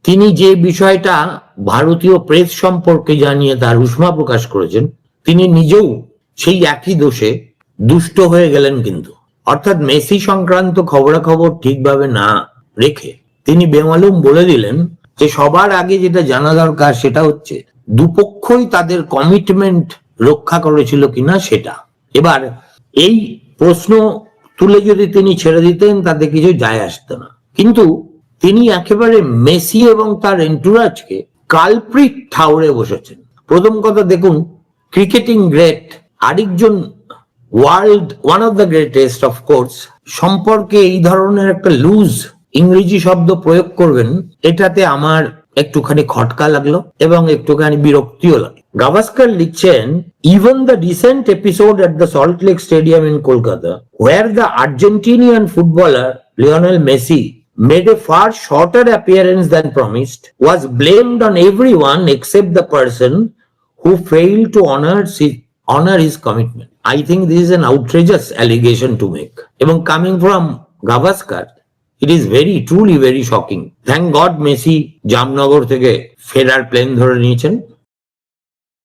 তিনি যে বিষয়টা ভারতীয় প্রেস সম্পর্কে জানিয়ে তার উষ্মা প্রকাশ করেছেন, তিনি নিজেও সেই একই দোষে দুষ্ট হয়ে গেলেন। কিন্তু অর্থাৎ মেসি সংক্রান্ত খবরাখবর ঠিকভাবে না রেখে তিনি বেমালুম বলে দিলেন যে সবার আগে যেটা জানা দরকার সেটা হচ্ছে দুপক্ষই তাদের কমিটমেন্ট রক্ষা করেছিল কিনা সেটা। এবার এই প্রশ্ন তুলে যদি তিনি ছেড়ে দিতেন তাতে কিছু যায় আসতো না, কিন্তু তিনি একেবারে মেসি এবং তার এন্টুরাজকে কালপ্রিট ঠাউরে বসেছেন। প্রথম কথা দেখুন, ক্রিকেটিং গ্রেট আরেকজন world one of the greatest of course সম্পর্কে এই ধরনের একটা লুজ ইংরেজি শব্দ প্রয়োগ করবেন, এটাতে আমার একটুখানি খটকা লাগলো এবং একটুখানি বিরক্তিও লাগে। গাভাস্কার লিখছেন, even the recent episode at the Salt Lake Stadium in Kolkata where the Argentinian footballer Lionel Messi made a far shorter appearance than promised was blamed on everyone except the person who failed to honor his commitment. I think this is an outrageous allegation to make. এবং coming from Gavaskar, it is truly very shocking. Thank God Messi Jamnagar থেকে ফেরার plane ধরে নিয়েছেন।